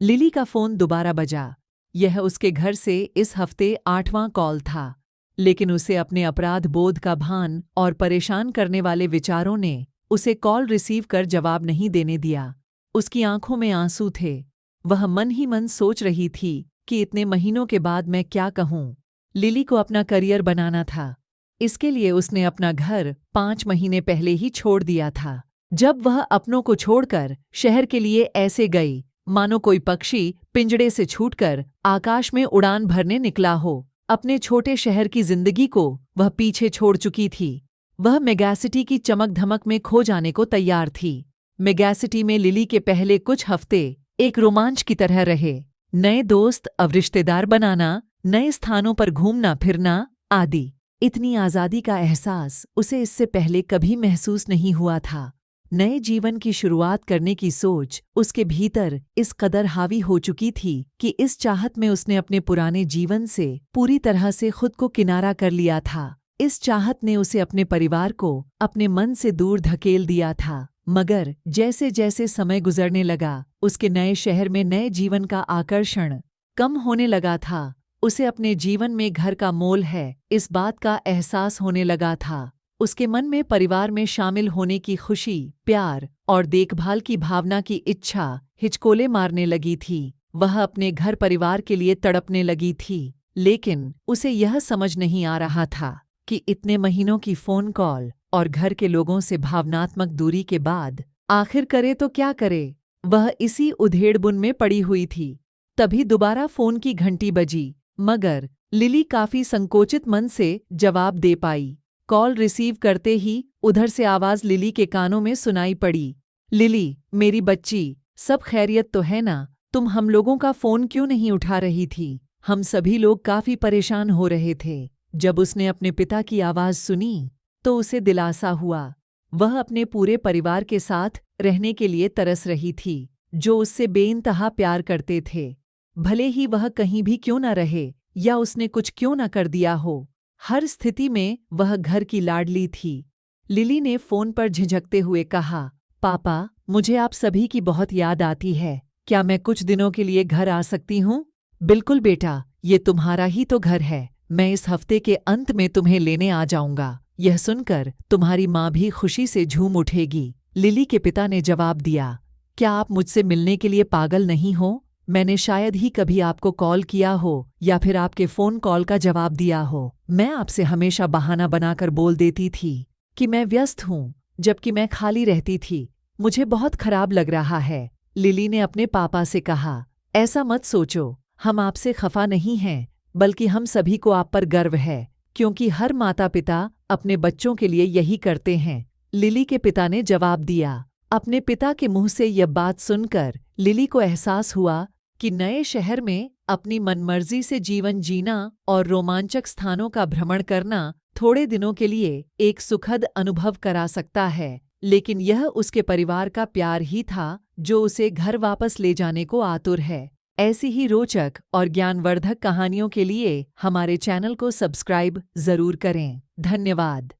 Lily का phone दोबारा बजा। यह उसके घर से इस हफ्ते 8वां कॉल था, लेकिन उसे अपने अपराध बोध का भान और परेशान करने वाले विचारों ने उसे कॉल रिसीव कर जवाब नहीं देने दिया। उसकी आंखों में आंसू थे। वह मन ही मन सोच रही थी कि इतने महीनों के बाद मैं क्या कहूँ। लिली को अपना करियर बनाना था। इसके लिए उसने अपना घर 5 महीने पहले ही छोड़ दिया था। जब वह अपनों को छोड़कर शहर के लिए ऐसे गई मानो कोई पक्षी पिंजड़े से छूटकर आकाश में उड़ान भरने निकला हो। अपने छोटे शहर की जिंदगी को वह पीछे छोड़ चुकी थी। वह मेगासिटी की चमक धमक में खो जाने को तैयार थी। मेगासिटी में लिली के पहले कुछ हफ्ते एक रोमांच की तरह रहे। नए दोस्त, अब रिश्तेदार बनाना, नए स्थानों पर घूमना फिरना आदि। इतनी आज़ादी का एहसास उसे इससे पहले कभी महसूस नहीं हुआ था। नए जीवन की शुरुआत करने की सोच उसके भीतर इस कदर हावी हो चुकी थी कि इस चाहत में उसने अपने पुराने जीवन से पूरी तरह से खुद को किनारा कर लिया था। इस चाहत ने उसे अपने परिवार को अपने मन से दूर धकेल दिया था। मगर जैसे जैसे समय गुजरने लगा, उसके नए शहर में नए जीवन का आकर्षण कम होने लगा था। उसे अपने जीवन में घर का मोल है, इस बात का एहसास होने लगा था। उसके मन में परिवार में शामिल होने की खुशी, प्यार और देखभाल की भावना की इच्छा हिचकोले मारने लगी थी। वह अपने घर परिवार के लिए तड़पने लगी थी, लेकिन उसे यह समझ नहीं आ रहा था कि इतने महीनों की फ़ोन कॉल और घर के लोगों से भावनात्मक दूरी के बाद आखिर करे तो क्या करे। वह इसी उधेड़बुन में पड़ी हुई थी। तभी दोबारा फ़ोन की घंटी बजी, मगर लिली काफ़ी संकोचित मन से जवाब दे पाई। कॉल रिसीव करते ही उधर से आवाज़ लिली के कानों में सुनाई पड़ी। लिली, मेरी बच्ची, सब खैरियत तो है ना? तुम हम लोगों का फ़ोन क्यों नहीं उठा रही थी? हम सभी लोग काफ़ी परेशान हो रहे थे। जब उसने अपने पिता की आवाज़ सुनी तो उसे दिलासा हुआ। वह अपने पूरे परिवार के साथ रहने के लिए तरस रही थी, जो उससे बेइंतहा प्यार करते थे। भले ही वह कहीं भी क्यों न रहे या उसने कुछ क्यों न कर दिया हो, हर स्थिति में वह घर की लाडली थी। लिली ने फ़ोन पर झिझकते हुए कहा, पापा, मुझे आप सभी की बहुत याद आती है। क्या मैं कुछ दिनों के लिए घर आ सकती हूँ? बिल्कुल बेटा, ये तुम्हारा ही तो घर है। मैं इस हफ्ते के अंत में तुम्हें लेने आ जाऊंगा। यह सुनकर तुम्हारी माँ भी खुशी से झूम उठेगी। लिली के पिता ने जवाब दिया, क्या आप मुझसे मिलने के लिए पागल नहीं हो? मैंने शायद ही कभी आपको कॉल किया हो या फिर आपके फ़ोन कॉल का जवाब दिया हो। मैं आपसे हमेशा बहाना बनाकर बोल देती थी कि मैं व्यस्त हूँ, जबकि मैं खाली रहती थी। मुझे बहुत खराब लग रहा है। लिली ने अपने पापा से कहा, ऐसा मत सोचो, हम आपसे खफा नहीं हैं, बल्कि हम सभी को आप पर गर्व है, क्योंकि हर माता पिता अपने बच्चों के लिए यही करते हैं। लिली के पिता ने जवाब दिया। अपने पिता के मुंह से यह बात सुनकर लिली को एहसास हुआ कि नए शहर में अपनी मनमर्जी से जीवन जीना और रोमांचक स्थानों का भ्रमण करना थोड़े दिनों के लिए एक सुखद अनुभव करा सकता है, लेकिन यह उसके परिवार का प्यार ही था जो उसे घर वापस ले जाने को आतुर है। ऐसी ही रोचक और ज्ञानवर्धक कहानियों के लिए हमारे चैनल को सब्सक्राइब जरूर करें। धन्यवाद।